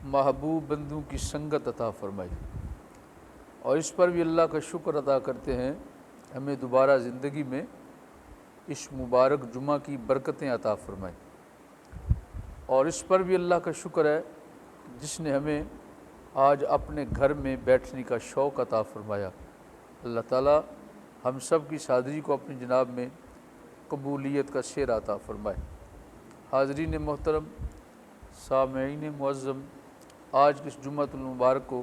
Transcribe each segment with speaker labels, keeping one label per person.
Speaker 1: محبوب بندوں کی سنگت عطا فرمائی، اور اس پر بھی اللہ کا شکر ادا کرتے ہیں ہمیں دوبارہ زندگی میں اس مبارک جمعہ کی برکتیں عطا فرمائی، اور اس پر بھی اللہ کا شکر ہے جس نے ہمیں آج اپنے گھر میں بیٹھنے کا شوق عطا فرمایا۔ اللہ تعالیٰ ہم سب کی حاضری کو اپنی جناب میں قبولیت کا شیر عطا فرمائے۔ حاضرین محترم، سامعین معظم، آج کی اس جمعۃ المبارک کو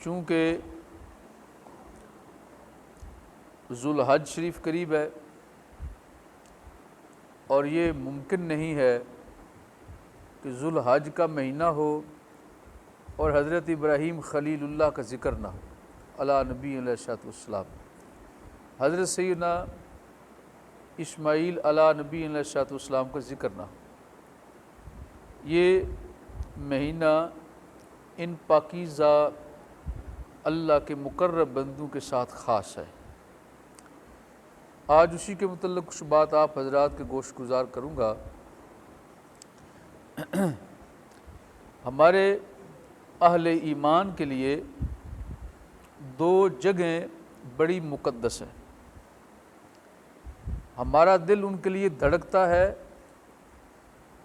Speaker 1: چونکہ ذوالحج شریف قریب ہے اور یہ ممکن نہیں ہے کہ ذوالحج کا مہینہ ہو اور حضرت ابراہیم خلیل اللہ کا ذکر نہ ہو علی نبی علیہ السلام، حضرت سیدنا اسماعیل علی نبی علیہ السلام کا ذکر نہ ہو۔ یہ مہینہ ان پاکیزہ اللہ کے مقرب بندوں کے ساتھ خاص ہے۔ آج اسی کے متعلق کچھ بات آپ حضرات کے گوش گزار کروں گا۔ ہمارے اہل ایمان کے لیے دو جگہیں بڑی مقدس ہیں۔ ہمارا دل ان کے لیے دھڑکتا ہے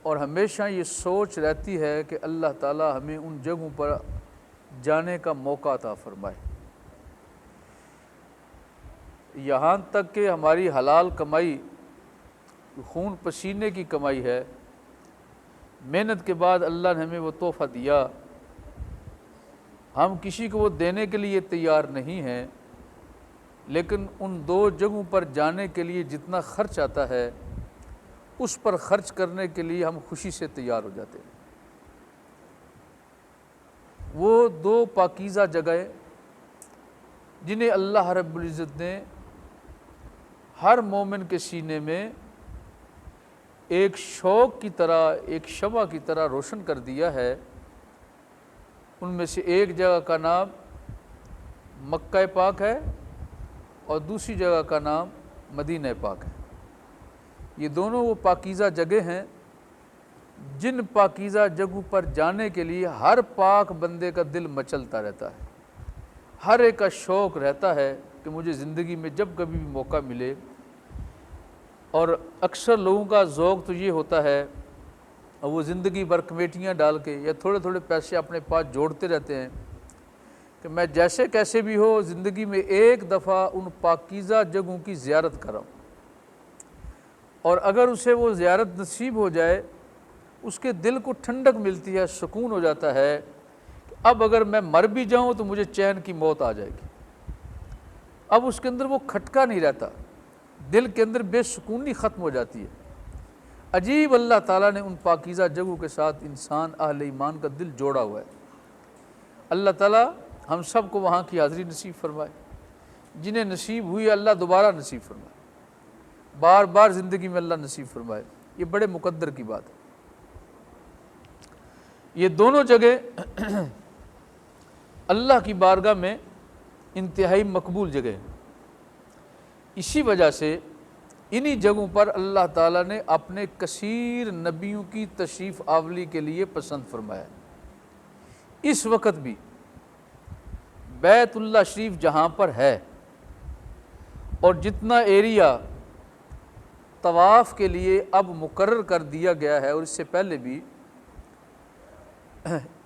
Speaker 1: اور ہمیشہ یہ سوچ رہتی ہے کہ اللہ تعالی ہمیں ان جگہوں پر جانے کا موقع عطا فرمائے۔ یہاں تک کہ ہماری حلال کمائی خون پسینے کی کمائی ہے، محنت کے بعد اللہ نے ہمیں وہ تحفہ دیا، ہم کسی کو وہ دینے کے لیے تیار نہیں ہیں، لیکن ان دو جگہوں پر جانے کے لیے جتنا خرچ آتا ہے اس پر خرچ کرنے کے لیے ہم خوشی سے تیار ہو جاتے ہیں۔ وہ دو پاکیزہ جگہیں جنہیں اللہ رب العزت نے ہر مومن کے سینے میں ایک شوق کی طرح، ایک شمع کی طرح روشن کر دیا ہے، ان میں سے ایک جگہ کا نام مکہ پاک ہے اور دوسری جگہ کا نام مدینہ پاک ہے۔ یہ دونوں وہ پاکیزہ جگہیں ہیں جن پاکیزہ جگہوں پر جانے کے لیے ہر پاک بندے کا دل مچلتا رہتا ہے، ہر ایک کا شوق رہتا ہے کہ مجھے زندگی میں جب کبھی بھی موقع ملے۔ اور اکثر لوگوں کا ذوق تو یہ ہوتا ہے، اور وہ زندگی بھر کمیٹیاں ڈال کے یا تھوڑے تھوڑے پیسے اپنے پاس جوڑتے رہتے ہیں کہ میں جیسے کیسے بھی ہو زندگی میں ایک دفعہ ان پاکیزہ جگہوں کی زیارت کراؤں، اور اگر اسے وہ زیارت نصیب ہو جائے اس کے دل کو ٹھنڈک ملتی ہے، سکون ہو جاتا ہے کہ اب اگر میں مر بھی جاؤں تو مجھے چین کی موت آ جائے گی۔ اب اس کے اندر وہ کھٹکا نہیں رہتا، دل کے اندر بے سکونی ختم ہو جاتی ہے۔ عجیب اللہ تعالیٰ نے ان پاکیزہ جگہوں کے ساتھ انسان اہل ایمان کا دل جوڑا ہوا ہے۔ اللہ تعالیٰ ہم سب کو وہاں کی حاضری نصیب فرمائے، جنہیں نصیب ہوئی اللہ دوبارہ نصیب فرمائے، بار بار زندگی میں اللہ نصیب فرمائے۔ یہ بڑے مقدر کی بات ہے۔ یہ دونوں جگہ اللہ کی بارگاہ میں انتہائی مقبول جگہ ہیں، اسی وجہ سے انہی جگہوں پر اللہ تعالیٰ نے اپنے کثیر نبیوں کی تشریف آوری کے لیے پسند فرمایا۔ اس وقت بھی بیت اللہ شریف جہاں پر ہے اور جتنا ایریا طواف کے لیے اب مقرر کر دیا گیا ہے، اور اس سے پہلے بھی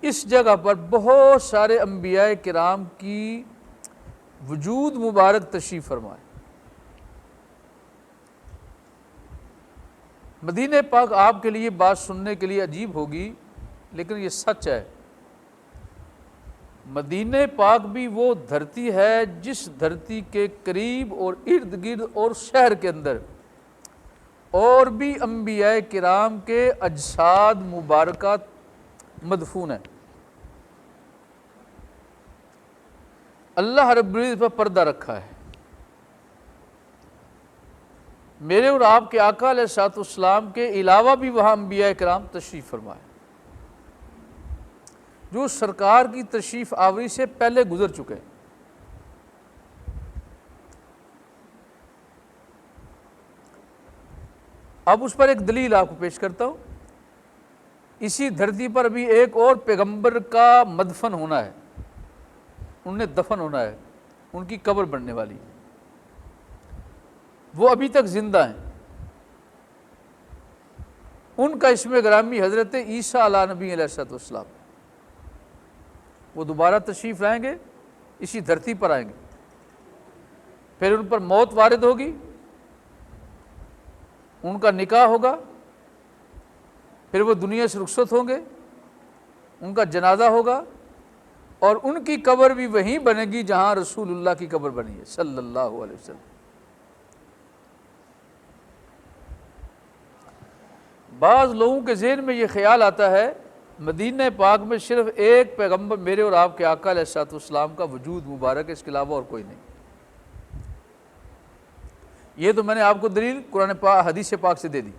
Speaker 1: اس جگہ پر بہت سارے انبیاء کرام کی وجود مبارک تشریف فرمائے۔ مدینہ پاک آپ کے لیے بات سننے کے لیے عجیب ہوگی، لیکن یہ سچ ہے۔ مدینہ پاک بھی وہ دھرتی ہے جس دھرتی کے قریب اور ارد گرد اور شہر کے اندر اور بھی انبیاء کرام کے اجساد مبارکہ مدفون ہیں۔ اللہ رب العزت پر پردہ رکھا ہے۔ میرے اور آپ کے آقا علیہ الصلوۃ والسلام کے علاوہ بھی وہاں انبیاء کرام تشریف فرمائے جو سرکار کی تشریف آوری سے پہلے گزر چکے ہیں۔ اب اس پر ایک دلیل آپ کو پیش کرتا ہوں۔ اسی دھرتی پر بھی ایک اور پیغمبر کا مدفن ہونا ہے، انہیں دفن ہونا ہے، ان کی قبر بننے والی، وہ ابھی تک زندہ ہیں۔ ان کا اسم گرامی حضرت عیسیٰ علیہ نبی علیہ السلام، وہ دوبارہ تشریف لائیں گے، اسی دھرتی پر آئیں گے، پھر ان پر موت وارد ہوگی، ان کا نکاح ہوگا، پھر وہ دنیا سے رخصت ہوں گے، ان کا جنازہ ہوگا، اور ان کی قبر بھی وہیں بنے گی جہاں رسول اللہ کی قبر بنی ہے صلی اللہ علیہ وسلم۔ بعض لوگوں کے ذہن میں یہ خیال آتا ہے مدینہ پاک میں صرف ایک پیغمبر میرے اور آپ کے آقا علیہ الصلوۃ والسلام کا وجود مبارک ہے، اس کے علاوہ اور کوئی نہیں۔ یہ تو میں نے آپ کو دلیل قرآن پاک حدیث پاک سے دے دی،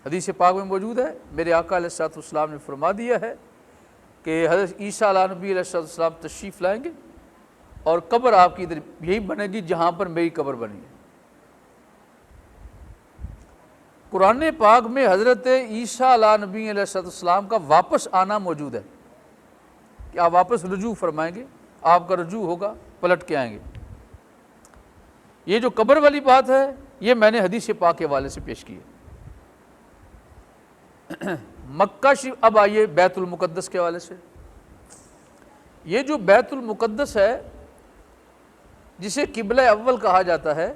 Speaker 1: حدیث پاک میں موجود ہے، میرے آقا علیہ الصلوۃ والسلام نے فرما دیا ہے کہ حضرت عیسیٰ علیہ نبی علیہ الصلوۃ والسلام تشریف لائیں گے اور قبر آپ کی ادھر یہی بنے گی جہاں پر میری قبر بنی ہے۔ قرآن پاک میں حضرت عیسیٰ علیہ نبی علیہ السلام کا واپس آنا موجود ہے کہ آپ واپس رجوع فرمائیں گے، آپ کا رجوع ہوگا، پلٹ کے آئیں گے۔ یہ جو قبر والی بات ہے یہ میں نے حدیث پاک کے حوالے سے پیش کی ہے۔ مکہ شریف، اب آئیے بیت المقدس کے حوالے سے۔ یہ جو بیت المقدس ہے جسے قبلہ اول کہا جاتا ہے،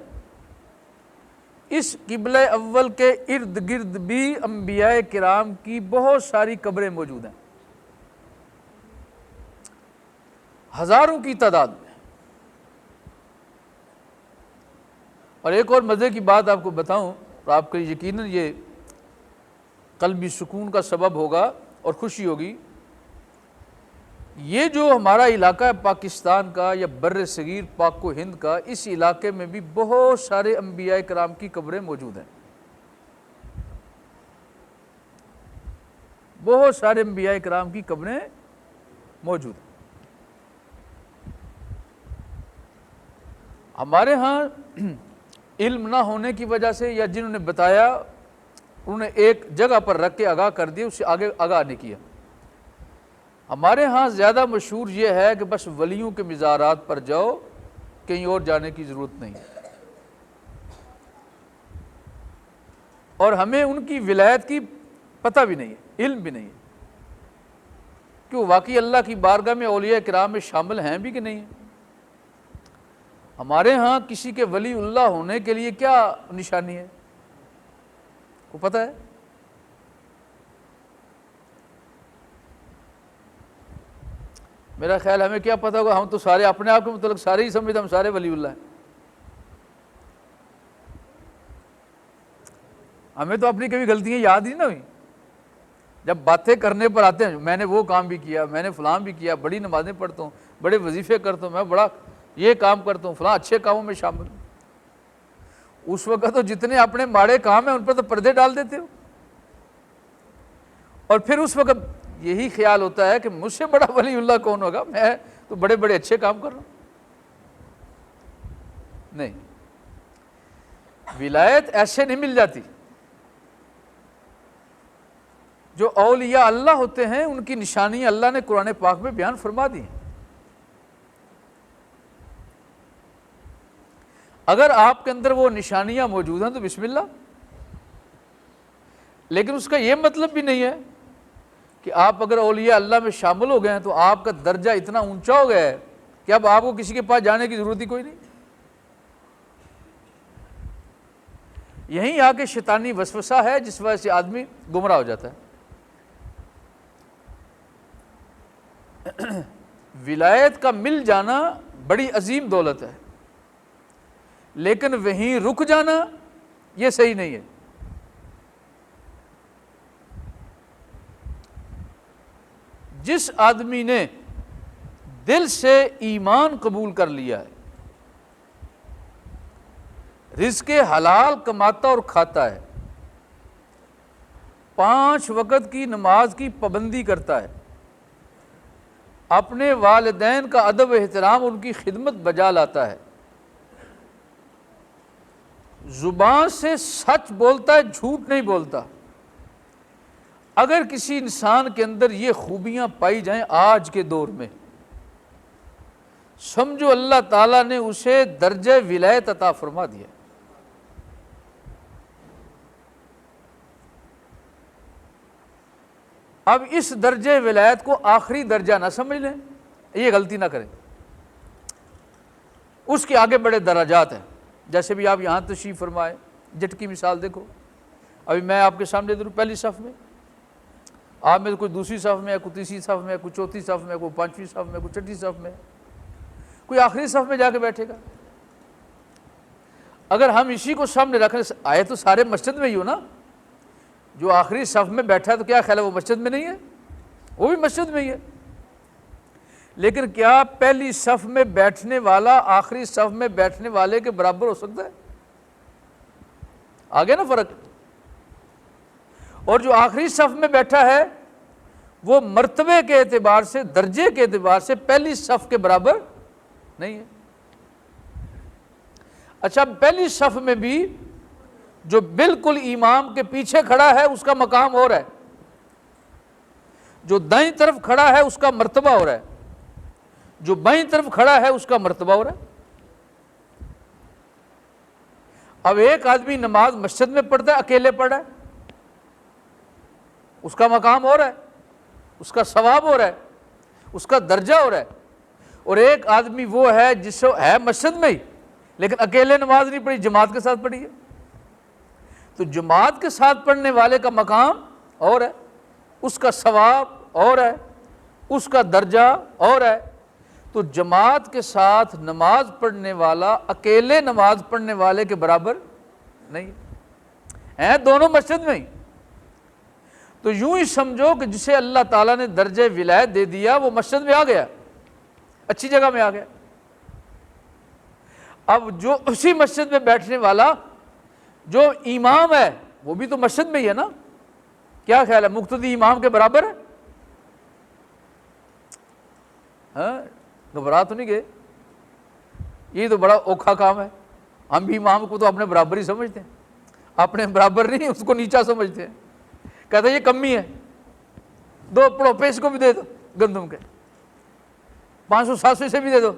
Speaker 1: اس قبلہ اول کے ارد گرد بھی انبیاء کرام کی بہت ساری قبریں موجود ہیں، ہزاروں کی تعداد میں۔ اور ایک اور مزے کی بات آپ کو بتاؤں اور آپ کو یقیناً یہ قلبی سکون کا سبب ہوگا اور خوشی ہوگی، یہ جو ہمارا علاقہ ہے پاکستان کا یا بر صغیر پاک و ہند کا، اس علاقے میں بھی بہت سارے انبیاء کرام کی قبریں موجود ہیں، بہت سارے انبیاء کرام کی قبریں موجود ہیں۔ ہمارے ہاں علم نہ ہونے کی وجہ سے یا جنہوں نے بتایا انہوں نے ایک جگہ پر رکھ کے آگاہ کر دیا، اس سے آگے آگاہ نہیں کیا۔ ہمارے ہاں زیادہ مشہور یہ ہے کہ بس ولیوں کے مزارات پر جاؤ، کہیں اور جانے کی ضرورت نہیں، اور ہمیں ان کی ولایت کی پتہ بھی نہیں ہے، علم بھی نہیں ہے کہ وہ واقعی اللہ کی بارگاہ میں اولیاء کرام میں شامل ہیں بھی کہ نہیں ہیں۔ ہمارے ہاں کسی کے ولی اللہ ہونے کے لیے کیا نشانی ہے، کو پتہ ہے؟ میرا خیال ہمیں کیا پتہ ہوگا، ہم تو سارے اپنے آپ کے متعلق سارے ہی سمجھتے ہم سارے ولی اللہ ہیں۔ ہمیں تو اپنی کبھی غلطیاں یاد ہی نہ ہوئی، جب باتیں کرنے پر آتے ہیں میں نے وہ کام بھی کیا، میں نے فلاں بھی کیا، بڑی نمازیں پڑھتا ہوں، بڑے وظیفے کرتا ہوں، میں بڑا یہ کام کرتا ہوں، فلاں اچھے کاموں میں شامل ہوں۔ اس وقت تو جتنے اپنے ماڑے کام ہیں ان پر تو پردے ڈال دیتے ہو، اور پھر اس وقت یہی خیال ہوتا ہے کہ مجھ سے بڑا ولی اللہ کون ہوگا، میں تو بڑے بڑے اچھے کام کر رہا ہوں۔ نہیں، ولایت ایسے نہیں مل جاتی۔ جو اولیاء اللہ ہوتے ہیں ان کی نشانیاں اللہ نے قرآن پاک میں بیان فرما دی ہیں۔ اگر آپ کے اندر وہ نشانیاں موجود ہیں تو بسم اللہ، لیکن اس کا یہ مطلب بھی نہیں ہے کہ آپ اگر اولیاء اللہ میں شامل ہو گئے ہیں تو آپ کا درجہ اتنا اونچا ہو گیا ہے کہ اب آپ کو کسی کے پاس جانے کی ضرورت ہی کوئی نہیں۔ یہیں آ کے شیطانی وسوسہ ہے جس وجہ سے آدمی گمراہ ہو جاتا ہے۔ ولایت کا مل جانا بڑی عظیم دولت ہے، لیکن وہیں رک جانا یہ صحیح نہیں ہے۔ جس آدمی نے دل سے ایمان قبول کر لیا ہے، رزق حلال کماتا اور کھاتا ہے، 5 وقت کی نماز کی پابندی کرتا ہے، اپنے والدین کا ادب و احترام ان کی خدمت بجا لاتا ہے، زبان سے سچ بولتا ہے، جھوٹ نہیں بولتا، اگر کسی انسان کے اندر یہ خوبیاں پائی جائیں آج کے دور میں، سمجھو اللہ تعالیٰ نے اسے درجہ ولایت عطا فرما دیا۔ اب اس درجہ ولایت کو آخری درجہ نہ سمجھ لیں، یہ غلطی نہ کریں، اس کے آگے بڑے درجات ہیں۔ جیسے بھی آپ یہاں تشریف فرمائے، جٹ کی مثال دیکھو، ابھی میں آپ کے سامنے ادھر پہلی صف میں، آپ میں کوئی دوسری صف میں ہے، کوئی تیسری صف میں ہے، کوئی چوتھی صف میں ہے، کوئی پانچویں صف میں ہے، کوئی چھٹی صف میں ہے، کوئی آخری صف میں جا کے بیٹھے گا۔ اگر ہم اسی کو سامنے رکھیں، آئے تو سارے مسجد میں ہی ہو نا، جو آخری صف میں بیٹھا ہے تو کیا خیال ہے وہ مسجد میں نہیں ہے؟ وہ بھی مسجد میں ہی ہے، لیکن کیا پہلی صف میں بیٹھنے والا آخری صف میں بیٹھنے والے کے برابر ہو سکتا ہے؟ آگے نا فرق۔ اور جو آخری صف میں بیٹھا ہے وہ مرتبے کے اعتبار سے، درجے کے اعتبار سے پہلی صف کے برابر نہیں ہے۔ اچھا، پہلی صف میں بھی جو بالکل امام کے پیچھے کھڑا ہے اس کا مقام اور ہے، جو دائیں طرف کھڑا ہے اس کا مرتبہ اور ہے، جو بائیں طرف کھڑا ہے اس کا مرتبہ اور ہے۔ اب ایک آدمی نماز مسجد میں پڑھتا ہے، اکیلے پڑھا ہے، اس کا مقام اور ہے، اس کا ثواب اور ہے، اس کا درجہ اور ہے۔ اور ایک آدمی وہ ہے جس ہے مسجد میں ہی لیکن اکیلے نماز نہیں پڑھی، جماعت کے ساتھ پڑھی ہے، تو جماعت کے ساتھ پڑھنے والے کا مقام اور ہے، اس کا ثواب اور ہے، اس کا درجہ اور ہے۔ تو جماعت کے ساتھ نماز پڑھنے والا اکیلے نماز پڑھنے والے کے برابر نہیں ہے، دونوں مسجد میں ہی۔ تو یوں ہی سمجھو کہ جسے اللہ تعالیٰ نے درجہ ولایت دے دیا وہ مسجد میں آ گیا، اچھی جگہ میں آ گیا۔ اب جو اسی مسجد میں بیٹھنے والا جو امام ہے وہ بھی تو مسجد میں ہی ہے نا، کیا خیال ہے مقتدی امام کے برابر ہے؟ ہاں، گھبرا تو نہیں گئے؟ یہ تو بڑا اوکھا کام ہے، ہم بھی امام کو تو اپنے برابر ہی سمجھتے ہیں، اپنے برابر نہیں اس کو نیچا سمجھتے ہیں، کہتے ہیں یہ کمی ہے، دو پڑو پیس کو بھی دے دو گندم کے، 500-700 سے بھی دے دو،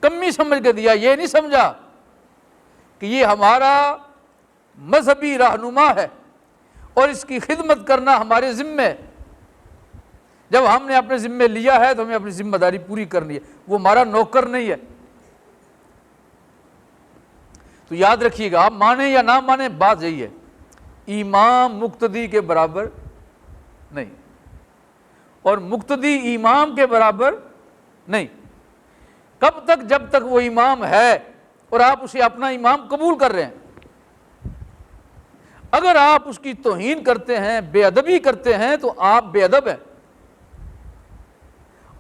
Speaker 1: کمی سمجھ کے دیا، یہ نہیں سمجھا کہ یہ ہمارا مذہبی رہنما ہے اور اس کی خدمت کرنا ہمارے ذمے ہے۔ جب ہم نے اپنے ذمے لیا ہے تو ہمیں اپنی ذمہ داری پوری کرنی ہے، وہ ہمارا نوکر نہیں ہے۔ تو یاد رکھیے گا، آپ مانیں یا نہ مانیں، بات یہی ہے، امام مقتدی کے برابر نہیں، اور مقتدی امام کے برابر نہیں۔ کب تک؟ جب تک وہ امام ہے اور آپ اسے اپنا امام قبول کر رہے ہیں۔ اگر آپ اس کی توہین کرتے ہیں، بے ادبی کرتے ہیں تو آپ بے ادب ہیں۔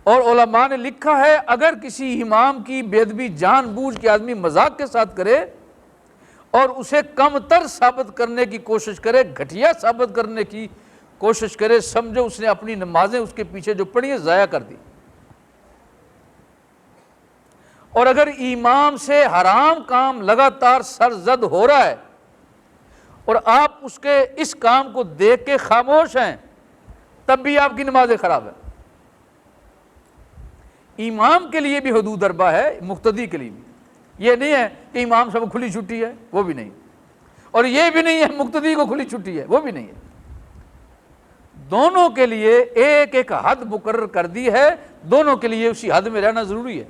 Speaker 1: اور علماء نے لکھا ہے اگر کسی امام کی بے ادبی جان بوجھ کے آدمی مذاق کے ساتھ کرے اور اسے کم تر ثابت کرنے کی کوشش کرے، گھٹیا ثابت کرنے کی کوشش کرے، سمجھو اس نے اپنی نمازیں اس کے پیچھے جو پڑھی ہیں ضائع کر دی۔ اور اگر امام سے حرام کام لگاتار سرزد ہو رہا ہے اور آپ اس کے اس کام کو دیکھ کے خاموش ہیں، تب بھی آپ کی نمازیں خراب ہیں۔ امام کے لیے بھی حدود اربع ہے، مقتدی کے لیے بھی۔ یہ نہیں ہے کہ امام صاحب کو کھلی چھٹی ہے، وہ بھی نہیں، اور یہ بھی نہیں ہے مقتدی کو کھلی چھٹی ہے، وہ بھی نہیں ہے۔ دونوں کے لیے ایک ایک حد مقرر کر دی ہے، دونوں کے لیے اسی حد میں رہنا ضروری ہے۔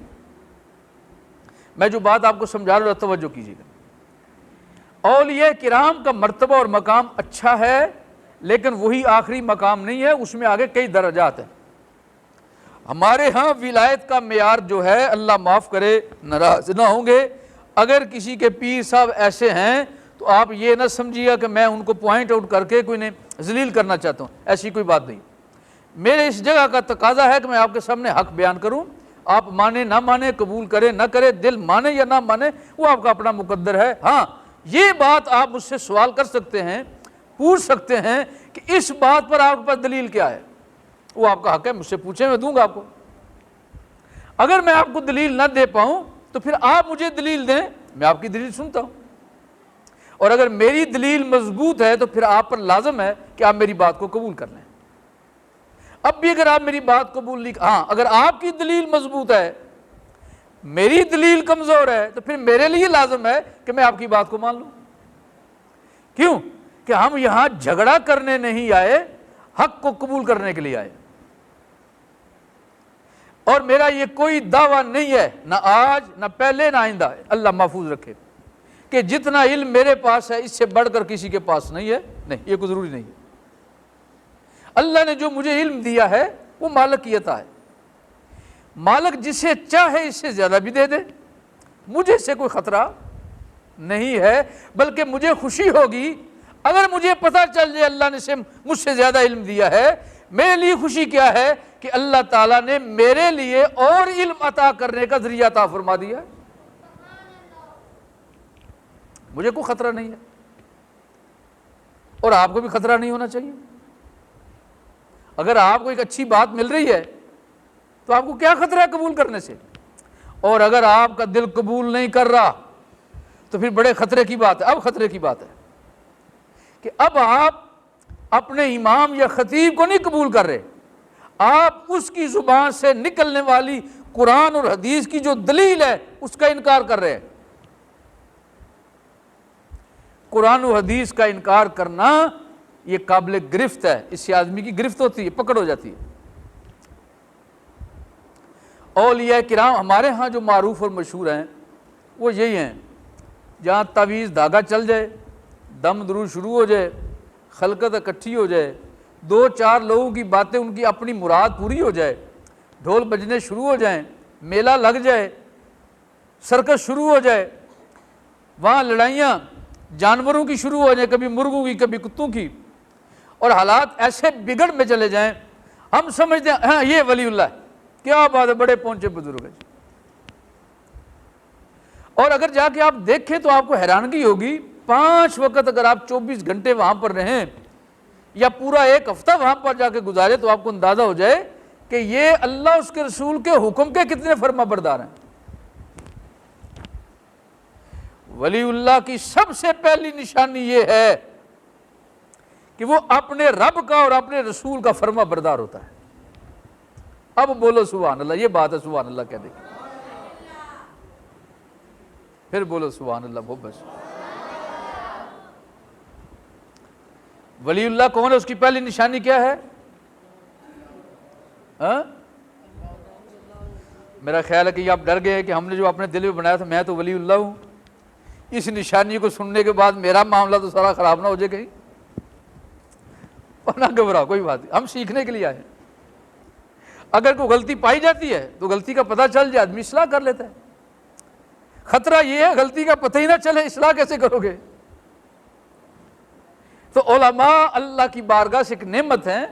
Speaker 1: میں جو بات آپ کو سمجھا رہا ہوں توجہ کیجیے گا۔ اولیاء کرام کا مرتبہ اور مقام اچھا ہے لیکن وہی آخری مقام نہیں ہے، اس میں آگے کئی درجات ہیں۔ ہمارے ہاں ولایت کا معیار جو ہے، اللہ معاف کرے ناراض نہ ہوں گے، اگر کسی کے پیر صاحب ایسے ہیں تو آپ یہ نہ سمجھیے کہ میں ان کو پوائنٹ آؤٹ کر کے کوئی نے ذلیل کرنا چاہتا ہوں، ایسی کوئی بات نہیں۔ میرے اس جگہ کا تقاضا ہے کہ میں آپ کے سامنے حق بیان کروں، آپ مانے نہ مانے، قبول کرے نہ کرے، دل مانے یا نہ مانے، وہ آپ کا اپنا مقدر ہے۔ ہاں، یہ بات آپ مجھ سے سوال کر سکتے ہیں، پوچھ سکتے ہیں کہ اس بات پر آپ کے پاس دلیل کیا ہے، وہ آپ کا حق ہے، مجھ سے پوچھیں، میں دوں گا آپ کو۔ اگر میں آپ کو دلیل نہ دے پاؤں تو پھر آپ مجھے دلیل دیں، میں آپ کی دلیل سنتا ہوں۔ اور اگر میری دلیل مضبوط ہے تو پھر آپ پر لازم ہے کہ آپ میری بات کو قبول کر لیں۔ اب بھی اگر آپ میری بات قبول نہیں، ہاں اگر آپ کی دلیل مضبوط ہے، میری دلیل کمزور ہے، تو پھر میرے لیے لازم ہے کہ میں آپ کی بات کو مان لوں۔ کیوں کہ ہم یہاں جھگڑا کرنے نہیں آئے، حق کو قبول کرنے کے لیے آئے۔ اور میرا یہ کوئی دعویٰ نہیں ہے، نہ آج نہ پہلے نہ آئندہ، اللہ محفوظ رکھے، کہ جتنا علم میرے پاس ہے اس سے بڑھ کر کسی کے پاس نہیں ہے، نہیں، یہ کوئی ضروری نہیں ہے۔ اللہ نے جو مجھے علم دیا ہے وہ مالک کی عطا ہے، مالک جسے چاہے اس سے زیادہ بھی دے دے، مجھے اس سے کوئی خطرہ نہیں ہے، بلکہ مجھے خوشی ہوگی اگر مجھے پتہ چل جائے اللہ نے مجھ سے زیادہ علم دیا ہے۔ میرے لیے خوشی کیا ہے کہ اللہ تعالیٰ نے میرے لیے اور علم عطا کرنے کا ذریعہ عطا فرما دیا ہے، مجھے کوئی خطرہ نہیں ہے، اور آپ کو بھی خطرہ نہیں ہونا چاہیے۔ اگر آپ کو ایک اچھی بات مل رہی ہے تو آپ کو کیا خطرہ ہے قبول کرنے سے؟ اور اگر آپ کا دل قبول نہیں کر رہا تو پھر بڑے خطرے کی بات ہے۔ اب خطرے کی بات ہے کہ اب آپ اپنے امام یا خطیب کو نہیں قبول کر رہے، آپ اس کی زبان سے نکلنے والی قرآن اور حدیث کی جو دلیل ہے اس کا انکار کر رہے ہیں۔ قرآن و حدیث کا انکار کرنا یہ قابل گرفت ہے، اس سے آدمی کی گرفت ہوتی ہے، پکڑ ہو جاتی ہے۔ اولیاء کرام ہمارے ہاں جو معروف اور مشہور ہیں وہ یہی ہیں، جہاں تعویذ دھاگا چل جائے، دم درود شروع ہو جائے، خلقت اکٹھی ہو جائے، دو چار لوگوں کی باتیں ان کی اپنی مراد پوری ہو جائے، ڈھول بجنے شروع ہو جائیں، میلہ لگ جائے، سرکس شروع ہو جائے، وہاں لڑائیاں جانوروں کی شروع ہو جائیں، کبھی مرغوں کی کبھی کتوں کی، اور حالات ایسے بگڑ میں چلے جائیں، ہم سمجھتے ہیں ہاں یہ ولی اللہ ہے، کیا بات ہے، بڑے پہنچے بزرگ ہیں۔ اور اگر جا کے آپ دیکھیں تو آپ کو حیرانگی ہوگی، 5 وقت اگر آپ 24 گھنٹے وہاں پر رہیں یا پورا ایک ہفتہ وہاں پر جا کے گزارے تو آپ کو اندازہ ہو جائے کہ یہ اللہ اس کے رسول کے حکم کے کتنے فرما بردار ہیں۔ ولی اللہ کی سب سے پہلی نشانی یہ ہے کہ وہ اپنے رب کا اور اپنے رسول کا فرما بردار ہوتا ہے۔ اب بولو سبحان اللہ، یہ بات ہے، سبحان اللہ کہہ دیں، پھر بولو سبحان اللہ، وہ بس۔ ولی اللہ کون ہے؟ اس کی پہلی نشانی کیا ہے؟ میرا خیال ہے کہ یہ آپ ڈر گئے کہ ہم نے جو اپنے دل میں بنایا تھا میں تو ولی اللہ ہوں، اس نشانی کو سننے کے بعد میرا معاملہ تو سارا خراب نہ ہو جائے کہیں، اور نہ گھبراؤ، کوئی بات نہیں، ہم سیکھنے کے لیے آئے ہیں۔ اگر کوئی غلطی پائی جاتی ہے تو غلطی کا پتہ چل جائے آدمی اصلاح کر لیتا ہے۔ خطرہ یہ ہے غلطی کا پتہ ہی نہ چلے، اصلاح کیسے کرو گے؟ تو علماء اللہ کی بارگاہ سے ایک نعمت ہیں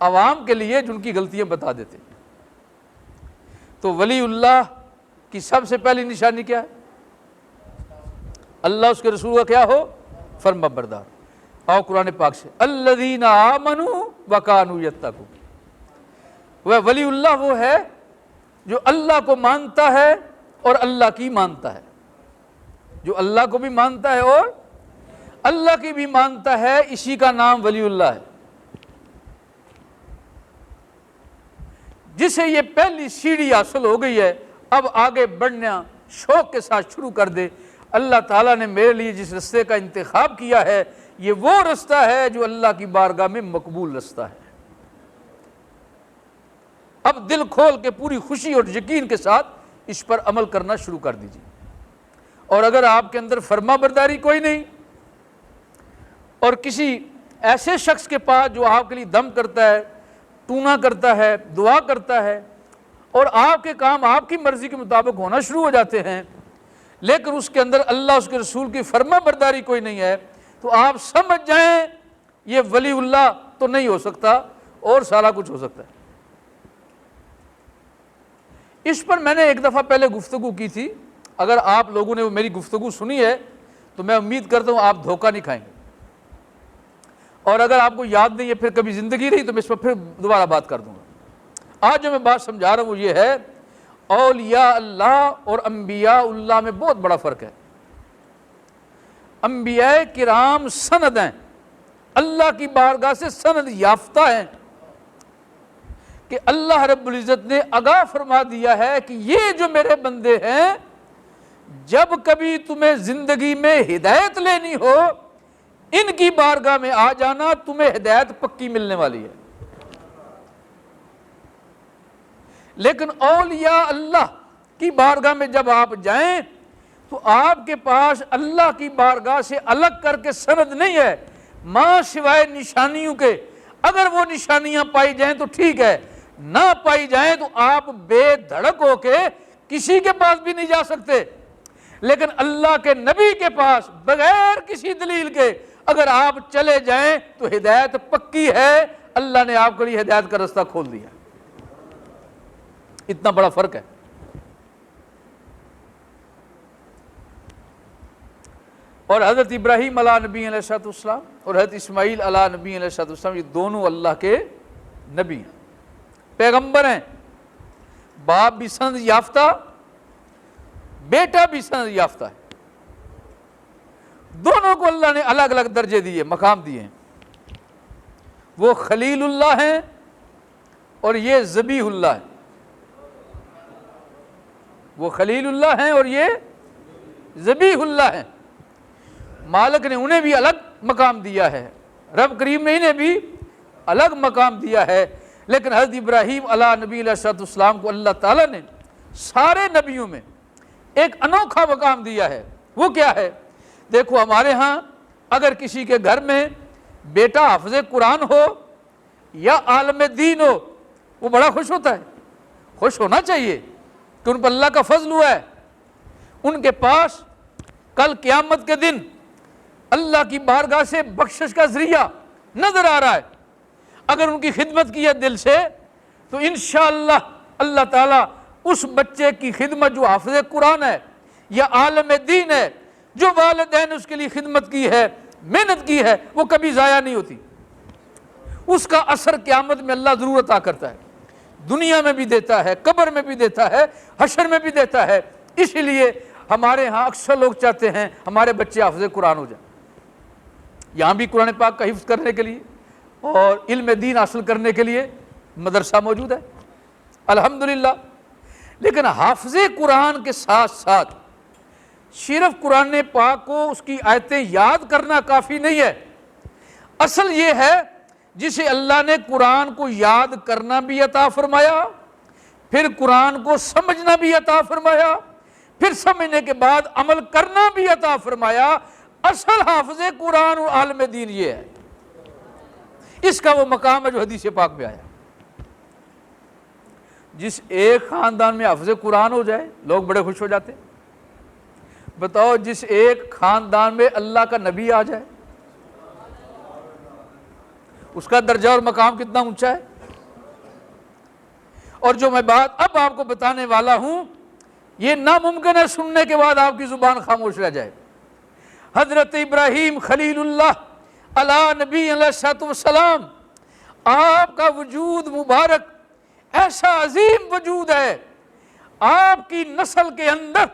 Speaker 1: عوام کے لیے، جن کی غلطیاں بتا دیتے۔ تو ولی اللہ کی سب سے پہلی نشانی کیا ہے؟ اللہ اس کے رسول کا کیا ہو؟ فرما بردار۔ آؤ قرآن پاک سے، الذین آمنوا وکانوا یتقون۔ وہ ولی اللہ وہ ہے جو اللہ کو مانتا ہے اور اللہ کی مانتا ہے، جو اللہ کو بھی مانتا ہے اور اللہ کی بھی مانتا ہے، اسی کا نام ولی اللہ ہے۔ جسے یہ پہلی سیڑھی حاصل ہو گئی ہے، اب آگے بڑھنا شوق کے ساتھ شروع کر دے۔ اللہ تعالیٰ نے میرے لیے جس رستے کا انتخاب کیا ہے یہ وہ رستہ ہے جو اللہ کی بارگاہ میں مقبول رستہ ہے۔ اب دل کھول کے پوری خوشی اور یقین کے ساتھ اس پر عمل کرنا شروع کر دیجیے۔ اور اگر آپ کے اندر فرما برداری کوئی نہیں، اور کسی ایسے شخص کے پاس جو آپ کے لیے دم کرتا ہے، ٹونا کرتا ہے، دعا کرتا ہے، اور آپ کے کام آپ کی مرضی کے مطابق ہونا شروع ہو جاتے ہیں، لیکن اس کے اندر اللہ اس کے رسول کی فرما برداری کوئی نہیں ہے، تو آپ سمجھ جائیں یہ ولی اللہ تو نہیں ہو سکتا، اور سارا کچھ ہو سکتا ہے۔ اس پر میں نے ایک دفعہ پہلے گفتگو کی تھی، اگر آپ لوگوں نے وہ میری گفتگو سنی ہے تو میں امید کرتا ہوں آپ دھوکہ نہیں کھائیں گے، اور اگر آپ کو یاد نہیں ہے پھر کبھی زندگی رہی تو میں اس پر پھر دوبارہ بات کر دوں گا۔ آج جو میں بات سمجھا رہا ہوں وہ یہ ہے، اولیاء اللہ اور انبیاء اللہ میں بہت بڑا فرق ہے۔ انبیاء کرام سند ہیں، اللہ کی بارگاہ سے سند یافتہ ہیں کہ اللہ رب العزت نے آگاہ فرما دیا ہے کہ یہ جو میرے بندے ہیں، جب کبھی تمہیں زندگی میں ہدایت لینی ہو ان کی بارگاہ میں آ جانا، تمہیں ہدایت پکی ملنے والی ہے۔ لیکن اولیاء اللہ کی بارگاہ میں جب آپ جائیں تو آپ کے پاس اللہ کی بارگاہ سے الگ کر کے سند نہیں ہے، ماں سوائے نشانیوں کے۔ اگر وہ نشانیاں پائی جائیں تو ٹھیک ہے، نہ پائی جائیں تو آپ بے دھڑک ہو کے کسی کے پاس بھی نہیں جا سکتے۔ لیکن اللہ کے نبی کے پاس بغیر کسی دلیل کے اگر آپ چلے جائیں تو ہدایت پکی ہے، اللہ نے آپ کے لیے ہدایت کا رستہ کھول دیا۔ اتنا بڑا فرق ہے۔ اور حضرت ابراہیم علیہ نبی علیہ السلام اور حضرت اسماعیل علیہ نبی علیہ السلام، یہ دونوں اللہ کے نبی ہیں، پیغمبر ہیں، باپ بھی سند یافتہ، بیٹا بھی سند یافتہ ہے۔ دونوں کو اللہ نے الگ الگ درجے دیے، مقام دیے ہیں۔ وہ خلیل اللہ ہیں اور یہ ذبیح اللہ ہے۔ وہ خلیل اللہ ہیں اور یہ ذبیح اللہ ہیں۔ مالک نے انہیں بھی الگ مقام دیا ہے، رب کریم نے انہیں بھی الگ مقام دیا ہے۔ لیکن حضرت ابراہیم علیہ نبی علیہ السلام کو اللہ تعالیٰ نے سارے نبیوں میں ایک انوکھا مقام دیا ہے۔ وہ کیا ہے؟ دیکھو ہمارے ہاں اگر کسی کے گھر میں بیٹا حافظ قرآن ہو یا عالم دین ہو، وہ بڑا خوش ہوتا ہے، خوش ہونا چاہیے کہ ان پر اللہ کا فضل ہوا ہے۔ ان کے پاس کل قیامت کے دن اللہ کی بارگاہ سے بخشش کا ذریعہ نظر آ رہا ہے۔ اگر ان کی خدمت کی ہے دل سے تو انشاءاللہ اللہ تعالیٰ اس بچے کی خدمت جو حافظ قرآن ہے یا عالم دین ہے، جو والدین اس کے لیے خدمت کی ہے، محنت کی ہے، وہ کبھی ضائع نہیں ہوتی۔ اس کا اثر قیامت میں اللہ ضرور عطا کرتا ہے، دنیا میں بھی دیتا ہے، قبر میں بھی دیتا ہے، حشر میں بھی دیتا ہے۔ اس لیے ہمارے ہاں اکثر لوگ چاہتے ہیں ہمارے بچے حافظ قرآن ہو جائیں۔ یہاں بھی قرآن پاک کا حفظ کرنے کے لیے اور علم دین حاصل کرنے کے لیے مدرسہ موجود ہے، الحمدللہ۔ لیکن حافظ قرآن کے ساتھ ساتھ صرف قرآن پاک کو اس کی آیتیں یاد کرنا کافی نہیں ہے۔ اصل یہ ہے جسے اللہ نے قرآن کو یاد کرنا بھی عطا فرمایا، پھر قرآن کو سمجھنا بھی عطا فرمایا، پھر سمجھنے کے بعد عمل کرنا بھی عطا فرمایا۔ اصل حافظ قرآن اور عالم دین یہ ہے، اس کا وہ مقام ہے جو حدیث پاک میں آیا۔ جس ایک خاندان میں حافظ قرآن ہو جائے لوگ بڑے خوش ہو جاتے۔ بتاؤ جس ایک خاندان میں اللہ کا نبی آ جائے اس کا درجہ اور مقام کتنا اونچا ہے۔ اور جو میں بات اب آپ کو بتانے والا ہوں یہ ناممکن ہے سننے کے بعد آپ کی زبان خاموش رہ جائے۔ حضرت ابراہیم خلیل اللہ علیہ نبی علیہ السلام، آپ کا وجود مبارک ایسا عظیم وجود ہے، آپ کی نسل کے اندر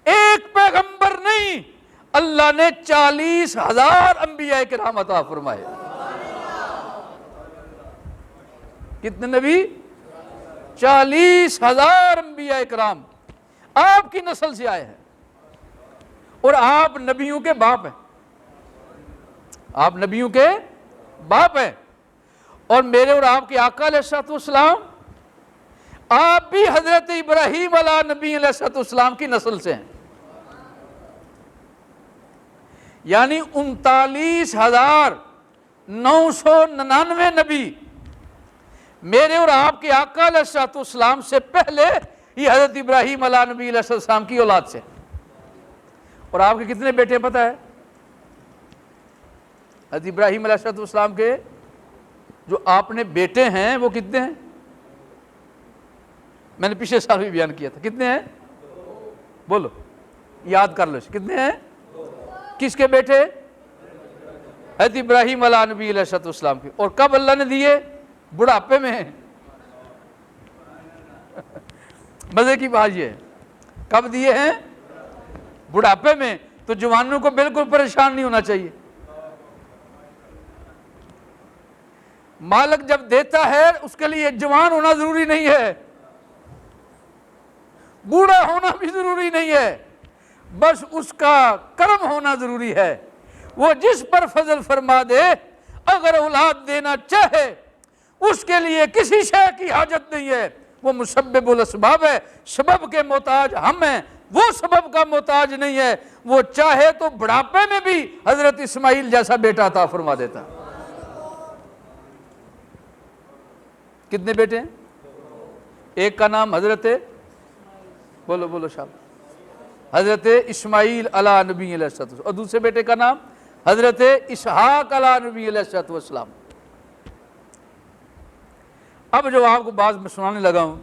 Speaker 1: ایک پیغمبر نہیں، اللہ نے 40,000 انبیاء کرام عطا فرمائے۔ کتنے نبی؟ 40,000 انبیاء کرام آپ کی نسل سے آئے ہیں، اور آپ نبیوں کے باپ ہیں، آپ نبیوں کے باپ ہیں۔ اور میرے اور آپ کے آقا علیہ السلام آپ بھی حضرت ابراہیم علیہ نبی علیہ السلام کی نسل سے ہیں، یعنی 39,999 نبی میرے اور آپ کے آقا علیہ السلام سے پہلے یہ حضرت ابراہیم علیہ نبی علیہ السلام کی اولاد سے۔ اور آپ کے کتنے بیٹے پتہ ہے؟ حضرت ابراہیم علیہ السلام کے جو آپ نے بیٹے ہیں وہ کتنے ہیں؟ میں نے پچھلے سال بھی بیان کیا تھا، کتنے ہیں؟ بولو، یاد کر لو، کتنے ہیں؟ کس کے بیٹے؟ حضرت ابراہیم علیہ نبی علیہ السلام کے۔ اور کب اللہ نے دیے؟ بڑھاپے میں۔ مزے کی بات یہ ہے، کب دیے ہیں؟ بڑھاپے میں۔ تو جوانوں کو بالکل پریشان نہیں ہونا چاہیے. مالک جب دیتا ہے اس کے لیے جوان ہونا ضروری نہیں ہے, بوڑھا ہونا بھی ضروری نہیں ہے, بس اس کا کرم ہونا ضروری ہے. وہ جس پر فضل فرما دے, اگر اولاد دینا چاہے اس کے لیے کسی شے کی حاجت نہیں ہے. وہ مسبب الاسباب ہے, سبب کے محتاج ہم ہیں, وہ سبب کا محتاج نہیں ہے. وہ چاہے تو بڑھاپے میں بھی حضرت اسماعیل جیسا بیٹا عطا فرما دیتا. کتنے بیٹے ہیں؟ ایک کا نام حضرت, بولو بولو شاہ, حضرت اسماعیل علیہ نبی علیہ السلام, اور دوسرے بیٹے کا نام حضرت اسحاق علیہ نبی علیہ السلام. اب جو آپ کو بات میں سنانے لگا ہوں,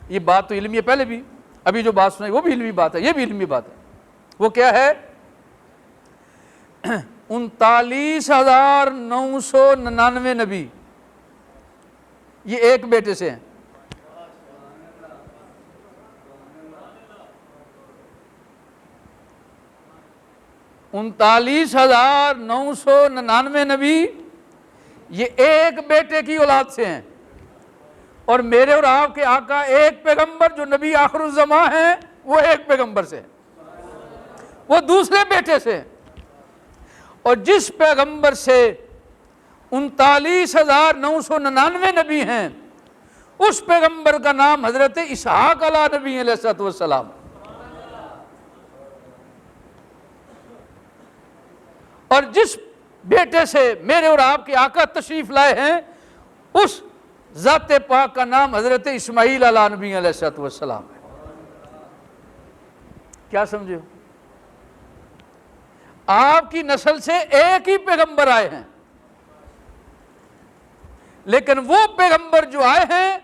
Speaker 1: یہ بات تو علمی ہے پہلے بھی, ابھی جو بات سنائی وہ بھی علمی بات ہے, یہ بھی علمی بات ہے. وہ کیا ہے؟ 39,999 نبی یہ ایک بیٹے سے ہیں. انتالیس 3999 نبی یہ ایک بیٹے کی اولاد سے ہیں. اور میرے اور آپ کے آقا ایک پیغمبر جو نبی آخر الزماں ہیں وہ ایک پیغمبر سے ہیں, وہ دوسرے بیٹے سے ہیں. اور جس پیغمبر سے 39,999 نبی ہیں اس پیغمبر کا نام حضرت اسحاق علیہ نبی علیہ السلام. اور جس بیٹے سے میرے اور آپ کے آقا تشریف لائے ہیں اس ذات پاک کا نام حضرت اسماعیل علیہ نبی علیہ السلام ہے. کیا سمجھے ہو؟ آپ کی نسل سے ایک ہی پیغمبر آئے ہیں, لیکن وہ پیغمبر جو آئے ہیں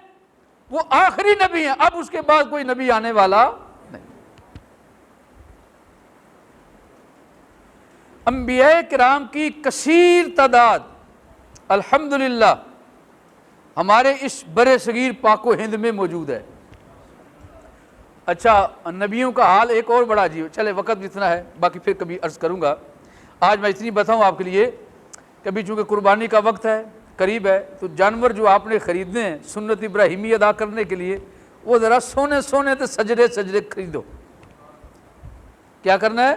Speaker 1: وہ آخری نبی ہیں, اب اس کے بعد کوئی نبی آنے والا نہیں. انبیاء کرام کی کثیر تعداد الحمدللہ ہمارے اس برے صغیر پاک و ہند میں موجود ہے. اچھا, نبیوں کا حال ایک اور بڑا عجیب, چلے وقت بھی اتنا ہے, باقی پھر کبھی عرض کروں گا. آج میں اتنی بتاؤں آپ کے لیے, کبھی چونکہ قربانی کا وقت ہے, قریب ہے, تو جانور جو آپ نے خریدنے ہیں سنت ابراہیمی ادا کرنے کے لیے, وہ ذرا سونے سونے تے سجدے سجدے خریدو. کیا کرنا ہے؟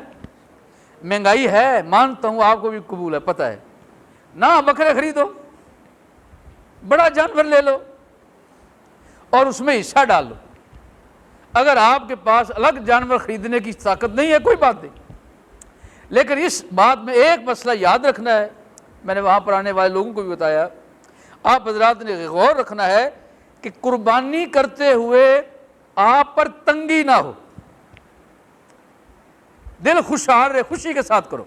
Speaker 1: مہنگائی ہے, مانتا ہوں آپ کو بھی قبول ہے, پتہ ہے نہ, بکرے خریدو, بڑا جانور لے لو اور اس میں حصہ ڈال لو. اگر آپ کے پاس الگ جانور خریدنے کی طاقت نہیں ہے کوئی بات نہیں, لیکن اس بات میں ایک مسئلہ یاد رکھنا ہے, میں نے وہاں پر آنے والے لوگوں کو بھی بتایا, آپ حضرات نے غور رکھنا ہے کہ قربانی کرتے ہوئے آپ پر تنگی نہ ہو, دل خوشحال رہے, خوشی کے ساتھ کرو.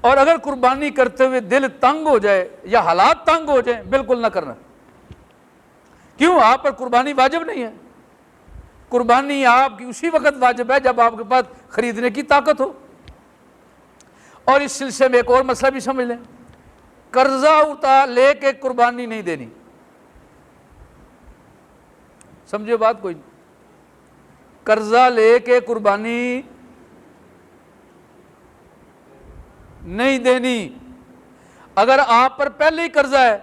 Speaker 1: اور اگر قربانی کرتے ہوئے دل تنگ ہو جائے یا حالات تنگ ہو جائیں, بالکل نہ کرنا. کیوں؟ آپ پر قربانی واجب نہیں ہے. قربانی آپ کی اسی وقت واجب ہے جب آپ کے پاس خریدنے کی طاقت ہو. اور اس سلسلے میں ایک اور مسئلہ بھی سمجھ لیں, قرضہ لے کے قربانی نہیں دینی. سمجھے بات کوئی؟ قرضہ لے کے قربانی نہیں دینی. اگر آپ پر پہلے ہی قرضہ ہے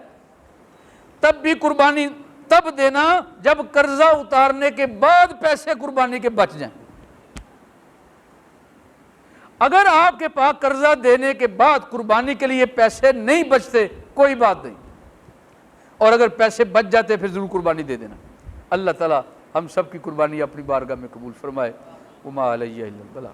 Speaker 1: تب بھی قربانی تب دینا جب قرضہ اتارنے کے بعد پیسے قربانی کے بچ جائیں. اگر آپ کے پاس قرضہ دینے کے بعد قربانی کے لیے پیسے نہیں بچتے کوئی بات نہیں, اور اگر پیسے بچ جاتے پھر ضرور قربانی دے دینا. اللہ تعالی ہم سب کی قربانی اپنی بارگاہ میں قبول فرمائے. وما علیہ الا البلاغ.